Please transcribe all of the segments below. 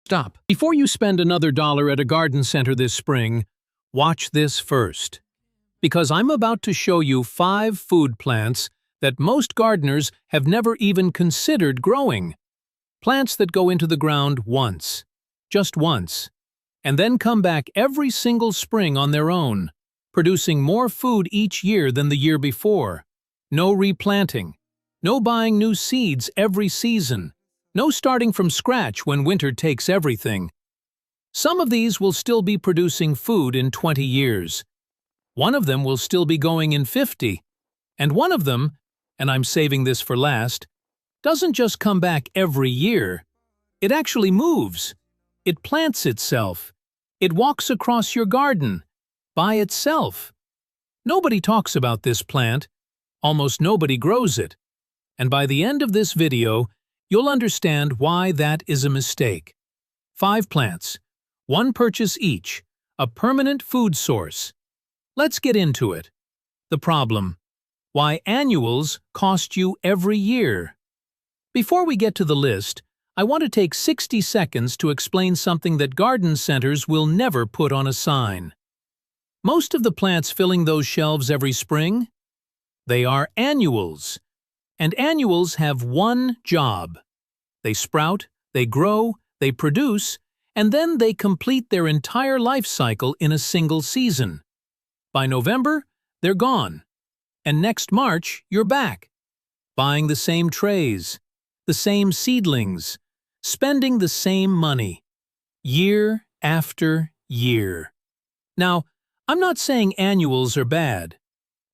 Stop. Before you spend another dollar at a garden center this spring, watch this first. Because I'm about to show you 5 food plants that most gardeners have never even considered growing. Plants that go into the ground once, just once, and then come back every single spring on their own, producing more food each year than the year before. No replanting, no buying new seeds every season, no starting from scratch when winter takes everything. Some of these will still be producing food in 20 years. One of them will still be going in 50. And one of them, and I'm saving this for last, doesn't just come back every year. It actually moves. It plants itself. It walks across your garden, by itself. Nobody talks about this plant. Almost nobody grows it. And by the end of this video, you'll understand why that is a mistake. 5 plants, 1 purchase each, a permanent food source. Let's get into it. The problem: why annuals cost you every year. Before we get to the list, I want to take 60 seconds to explain something that garden centers will never put on a sign. Most of the plants filling those shelves every spring? They are annuals. And annuals have one job. They sprout, they grow, they produce, and then they complete their entire life cycle in a single season. By November, they're gone. And next March, you're back, buying the same trays, the same seedlings, spending the same money, year after year. Now, I'm not saying annuals are bad.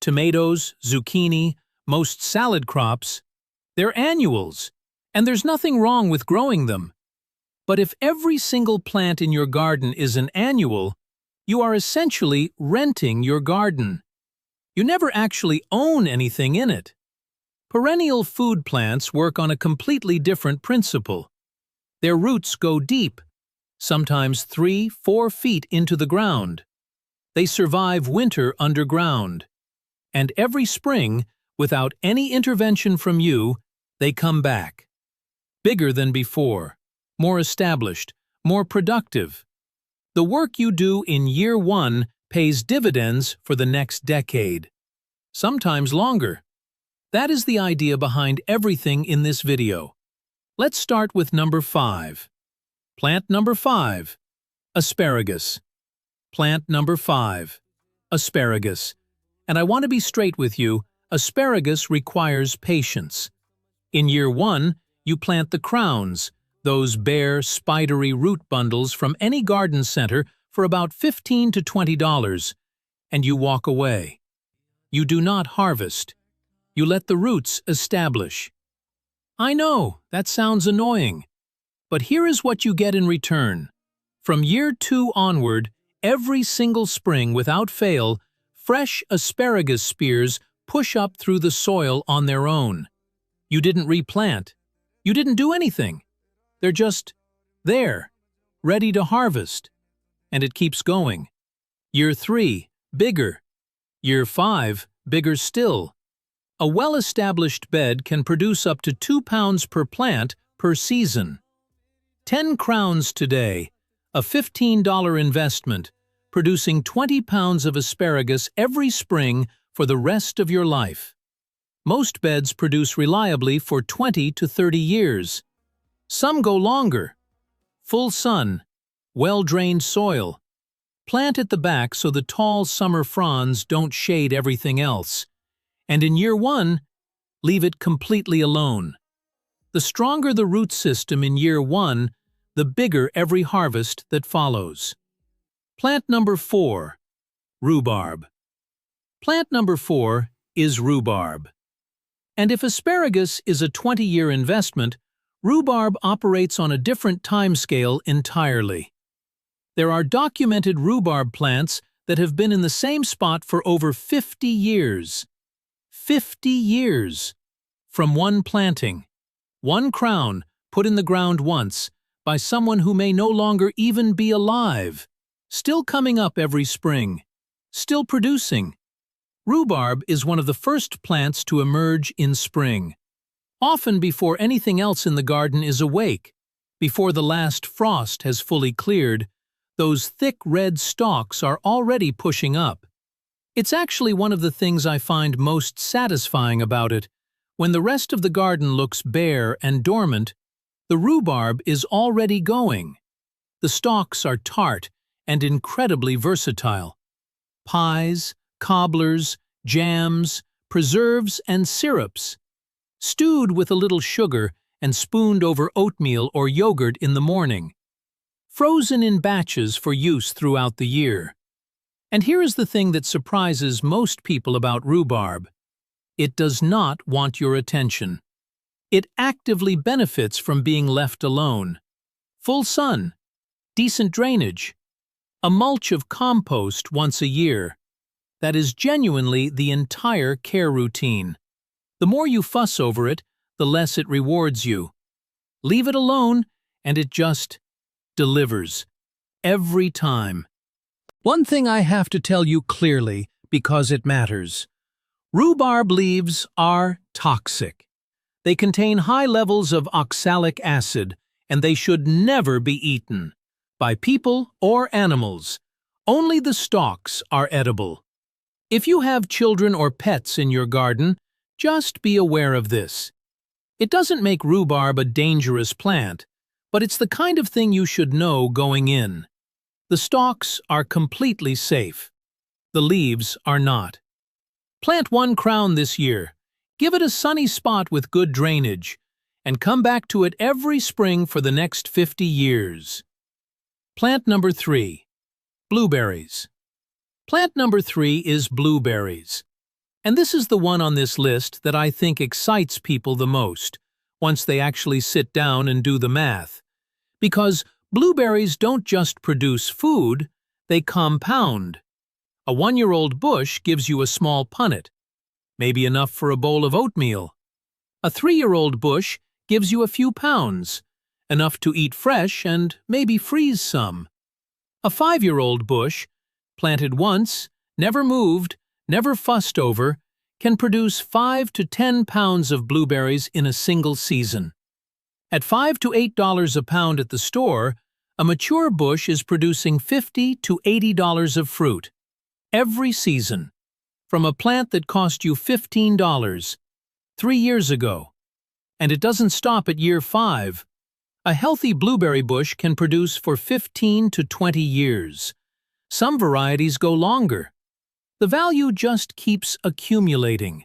Tomatoes, zucchini, most salad crops, they're annuals, and there's nothing wrong with growing them. But if every single plant in your garden is an annual, you are essentially renting your garden. You never actually own anything in it. Perennial food plants work on a completely different principle. Their roots go deep, sometimes 3-4 feet into the ground. They survive winter underground. And every spring, without any intervention from you, they come back. Bigger than before, more established, more productive. The work you do in year 1 pays dividends for the next decade. Sometimes longer. That is the idea behind everything in this video. Let's start with number 5. Plant number 5. Asparagus. Plant number 5. Asparagus. And I want to be straight with you, asparagus requires patience. In year 1, you plant the crowns, those bare, spidery root bundles from any garden center for about $15 to $20, and you walk away. You do not harvest. You let the roots establish. I know, that sounds annoying. But here is what you get in return. From year 2 onward, every single spring without fail, fresh asparagus spears push up through the soil on their own. You didn't replant. You didn't do anything. They're just there, ready to harvest. And it keeps going. Year 3, bigger. Year 5, bigger still. A well-established bed can produce up to 2 pounds per plant per season. 10 crowns today, a $15 investment, producing 20 pounds of asparagus every spring for the rest of your life. Most beds produce reliably for 20 to 30 years. Some go longer. Full sun, well-drained soil. Plant at the back so the tall summer fronds don't shade everything else. And in year 1, leave it completely alone. The stronger the root system in year 1, the bigger every harvest that follows. Plant number 4. Rhubarb. Plant number 4 is rhubarb. And if asparagus is a 20-year investment, rhubarb operates on a different timescale entirely. There are documented rhubarb plants that have been in the same spot for over 50 years. 50 years! From one planting, one crown put in the ground once, by someone who may no longer even be alive, still coming up every spring, still producing. Rhubarb is one of the first plants to emerge in spring, often before anything else in the garden is awake, Before the last frost has fully cleared, those thick red stalks are already pushing up. It's actually one of the things I find most satisfying about it. When the rest of the garden looks bare and dormant, the rhubarb is already going. The stalks are tart and incredibly versatile. Pies, cobblers, jams, preserves, and syrups. Stewed with a little sugar and spooned over oatmeal or yogurt in the morning. Frozen in batches for use throughout the year. And here is the thing that surprises most people about rhubarb. It does not want your attention. It actively benefits from being left alone. Full sun, decent drainage, a mulch of compost once a year. That is genuinely the entire care routine. The more you fuss over it, the less it rewards you. Leave it alone, and it just delivers. Every time. One thing I have to tell you clearly, because it matters. Rhubarb leaves are toxic. They contain high levels of oxalic acid, and they should never be eaten. By people or animals. Only the stalks are edible. If you have children or pets in your garden, just be aware of this. It doesn't make rhubarb a dangerous plant, but it's the kind of thing you should know going in. The stalks are completely safe. The leaves are not. Plant one crown this year. Give it a sunny spot with good drainage, and come back to it every spring for the next 50 years. Plant number 3. Blueberries. Plant number 3 is blueberries. And this is the one on this list that I think excites people the most, once they actually sit down and do the math. Because blueberries don't just produce food, they compound. A 1-year-old bush gives you a small punnet, maybe enough for a bowl of oatmeal. A 3-year-old bush gives you a few pounds, enough to eat fresh and maybe freeze some. A 5-year-old bush, planted once, never moved, never fussed over, can produce 5 to 10 pounds of blueberries in a single season. At $5 to $8 a pound at the store, a mature bush is producing $50 to $80 of fruit every season, from a plant that cost you $15 3 years ago. And it doesn't stop at year 5. A healthy blueberry bush can produce for 15 to 20 years. Some varieties go longer. The value just keeps accumulating.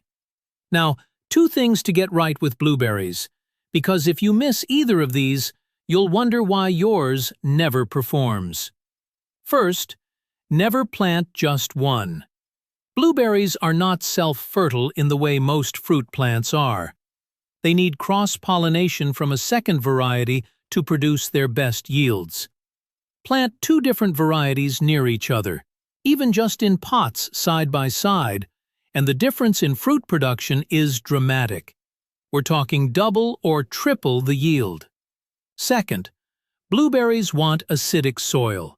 Now, 2 things to get right with blueberries, because if you miss either of these, you'll wonder why yours never performs. First, never plant just one. Blueberries are not self-fertile in the way most fruit plants are. They need cross-pollination from a second variety to produce their best yields. Plant 2 different varieties near each other, even just in pots side by side, and the difference in fruit production is dramatic. We're talking double or triple the yield. Second, blueberries want acidic soil.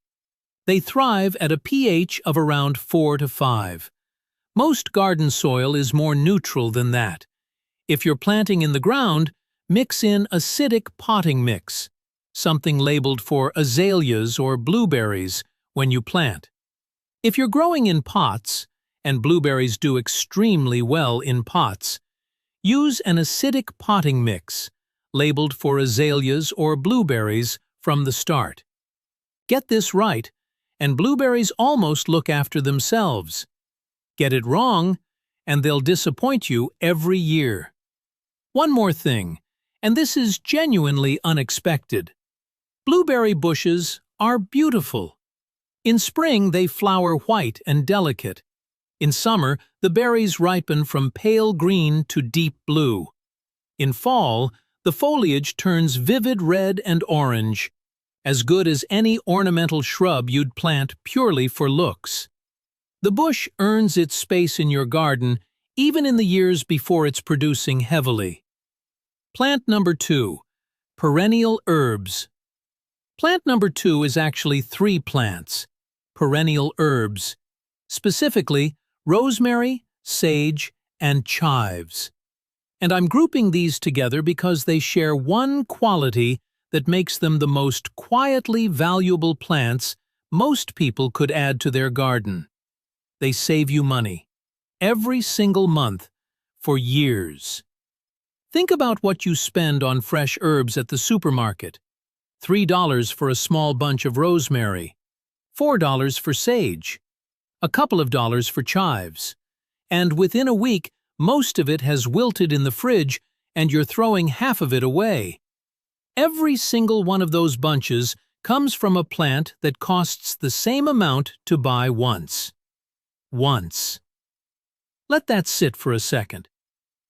They thrive at a pH of around 4 to 5. Most garden soil is more neutral than that. If you're planting in the ground, mix in acidic potting mix, something labeled for azaleas or blueberries when you plant. If you're growing in pots, and blueberries do extremely well in pots, use an acidic potting mix, labeled for azaleas or blueberries from the start. Get this right, and blueberries almost look after themselves. Get it wrong, and they'll disappoint you every year. One more thing, and this is genuinely unexpected. Blueberry bushes are beautiful. In spring, they flower white and delicate. In summer, the berries ripen from pale green to deep blue. In fall, the foliage turns vivid red and orange, as good as any ornamental shrub you'd plant purely for looks. The bush earns its space in your garden even in the years before it's producing heavily. Plant number 2, perennial herbs. Plant number 2 is actually 3 plants, perennial herbs, specifically rosemary, sage, and chives. And I'm grouping these together because they share one quality that makes them the most quietly valuable plants most people could add to their garden. They save you money, every single month, for years. Think about what you spend on fresh herbs at the supermarket. $3 for a small bunch of rosemary, $4 for sage, a couple of dollars for chives. And within a week, most of it has wilted in the fridge and you're throwing half of it away. Every single one of those bunches comes from a plant that costs the same amount to buy once. Let that sit for a second.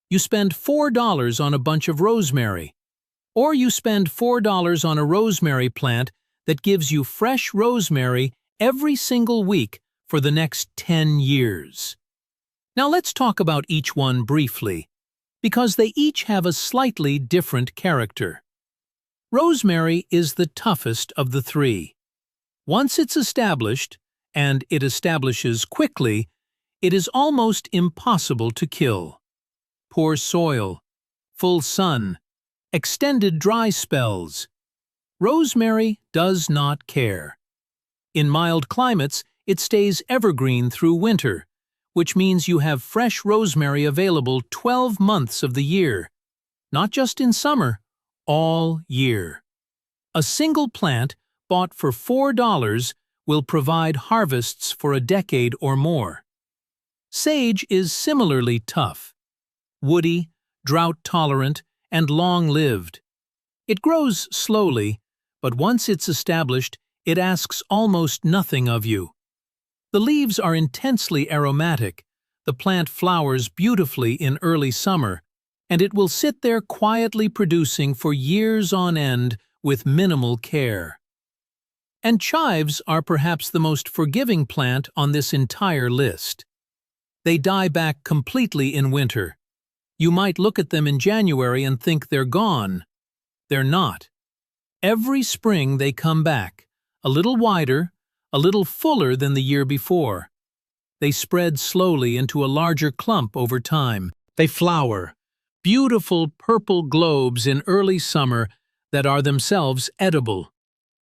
You spend $4 on a bunch of rosemary, or you spend $4 on a rosemary plant that gives you fresh rosemary every single week for the next 10 years. Now let's talk about each one briefly, because they each have a slightly different character. Rosemary is the toughest of the three. Once it's established, and it establishes quickly, it is almost impossible to kill. Poor soil, full sun, extended dry spells. Rosemary does not care. In mild climates, it stays evergreen through winter, which means you have fresh rosemary available 12 months of the year, not just in summer, all year. A single plant bought for $4 will provide harvests for a decade or more. Sage is similarly tough, woody, drought-tolerant, and long-lived. It grows slowly, but once it's established, it asks almost nothing of you. The leaves are intensely aromatic, the plant flowers beautifully in early summer, and it will sit there quietly producing for years on end with minimal care. And chives are perhaps the most forgiving plant on this entire list. They die back completely in winter. You might look at them in January and think they're gone. They're not. Every spring they come back, a little wider, a little fuller than the year before. They spread slowly into a larger clump over time. They flower, beautiful purple globes in early summer that are themselves edible.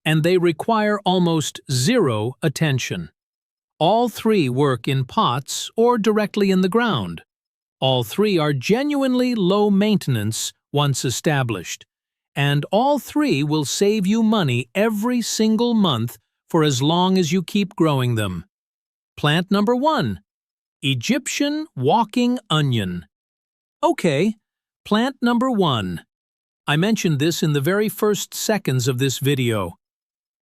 And they require almost zero attention. All three work in pots or directly in the ground. All three are genuinely low maintenance once established. And all three will save you money every single month for as long as you keep growing them. Plant number 1, Egyptian walking onion. Okay, plant number 1. I mentioned this in the very first seconds of this video.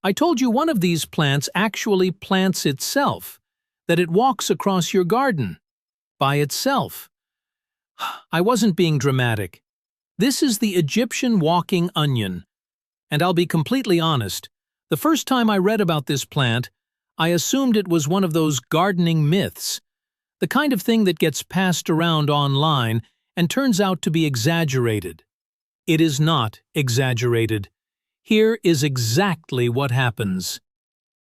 I told you one of these plants actually plants itself, that it walks across your garden, by itself. I wasn't being dramatic. This is the Egyptian walking onion. And I'll be completely honest, the first time I read about this plant, I assumed it was one of those gardening myths, the kind of thing that gets passed around online and turns out to be exaggerated. It is not exaggerated. Here is exactly what happens.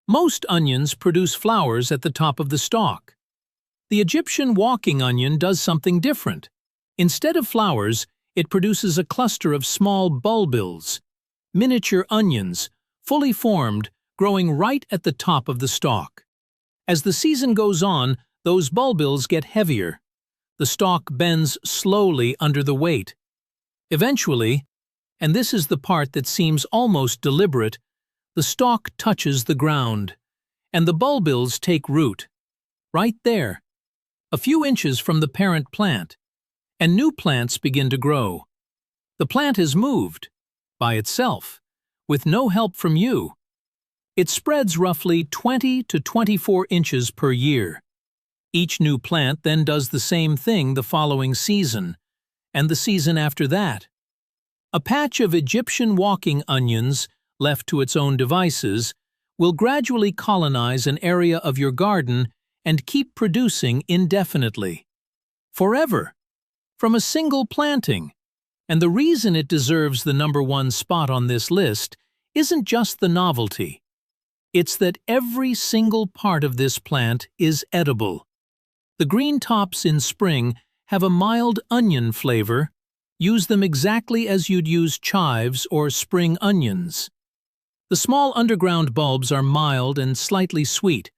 Most onions produce flowers at the top of the stalk. The Egyptian walking onion does something different. Instead of flowers, it produces a cluster of small bulbils, miniature onions, fully formed, growing right at the top of the stalk. As the season goes on, those bulbils get heavier. The stalk bends slowly under the weight. Eventually, and this is the part that seems almost deliberate, the stalk touches the ground, and the bulbils take root, right there, a few inches from the parent plant, and new plants begin to grow. The plant has moved, by itself, with no help from you. It spreads roughly 20 to 24 inches per year. Each new plant then does the same thing the following season, and the season after that. A patch of Egyptian walking onions, left to its own devices, will gradually colonize an area of your garden and keep producing indefinitely. Forever. From a single planting. And the reason it deserves the number 1 spot on this list isn't just the novelty. It's that every single part of this plant is edible. The green tops in spring have a mild onion flavor, Use them exactly as you'd use chives or spring onions. The small underground bulbs are mild and slightly sweet.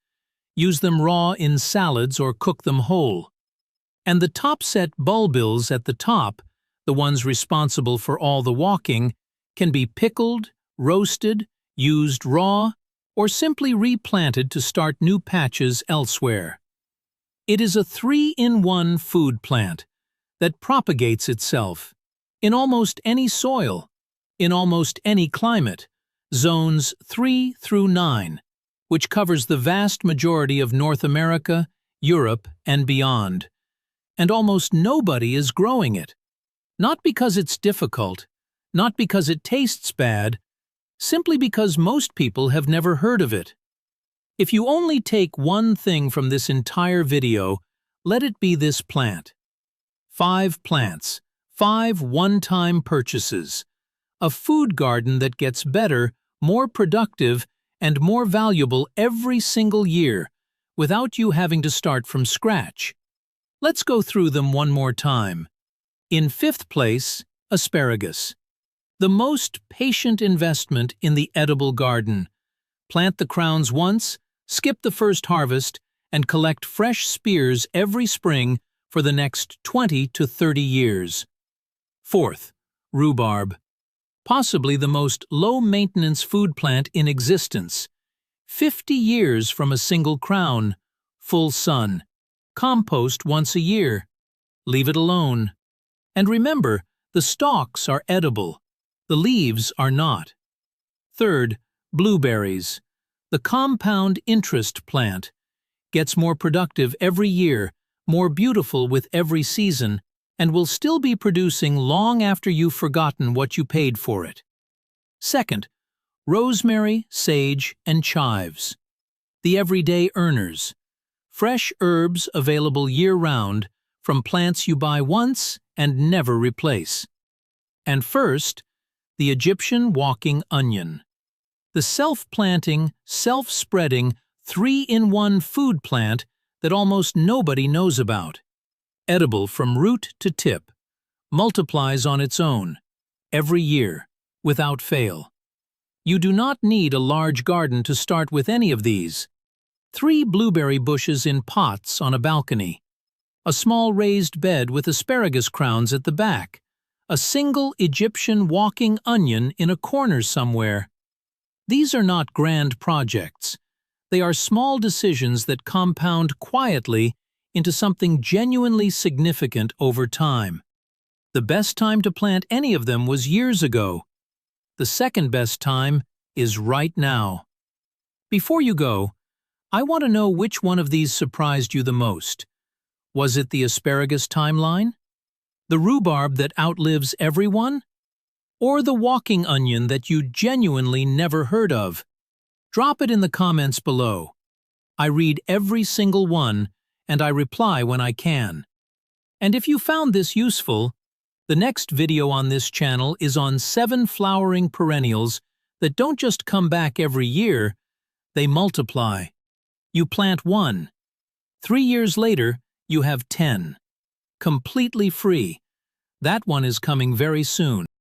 Use them raw in salads or cook them whole. And the top-set bulbils at the top, the ones responsible for all the walking, can be pickled, roasted, used raw, or simply replanted to start new patches elsewhere. It is a 3-in-1 food plant that propagates itself in almost any soil, in almost any climate, zones 3 through 9, which covers the vast majority of North America, Europe, and beyond. And almost nobody is growing it. Not because it's difficult, not because it tastes bad, simply because most people have never heard of it. If you only take one thing from this entire video, let it be this plant. 5 plants, 5 one-time purchases. A food garden that gets better, more productive, and more valuable every single year, without you having to start from scratch. Let's go through them one more time. In 5th place, asparagus. The most patient investment in the edible garden. Plant the crowns once, skip the first harvest, and collect fresh spears every spring for the next 20 to 30 years. 4th, rhubarb. Possibly the most low-maintenance food plant in existence. 50 years from a single crown, full sun, compost once a year. Leave it alone. And remember, the stalks are edible. The leaves are not. 3rd, blueberries. The compound interest plant. Gets more productive every year, more beautiful with every season, and will still be producing long after you've forgotten what you paid for it. 2nd, rosemary, sage, and chives. The everyday earners. Fresh herbs available year-round from plants you buy once and never replace. And first, the Egyptian walking onion. The self-planting, self-spreading, 3-in-1 food plant that almost nobody knows about. Edible from root to tip. Multiplies on its own, every year, without fail. You do not need a large garden to start with any of these. 3 blueberry bushes in pots on a balcony. A small raised bed with asparagus crowns at the back. A single Egyptian walking onion in a corner somewhere. These are not grand projects. They are small decisions that compound quietly into something genuinely significant over time. The best time to plant any of them was years ago. The second best time is right now. Before you go, I want to know which one of these surprised you the most. Was it the asparagus timeline? The rhubarb that outlives everyone? Or the walking onion that you genuinely never heard of? Drop it in the comments below. I read every single one, and I reply when I can. And if you found this useful, the next video on this channel is on 7 flowering perennials that don't just come back every year, they multiply. You plant 1. 3 years later, you have 10. Completely free. That one is coming very soon.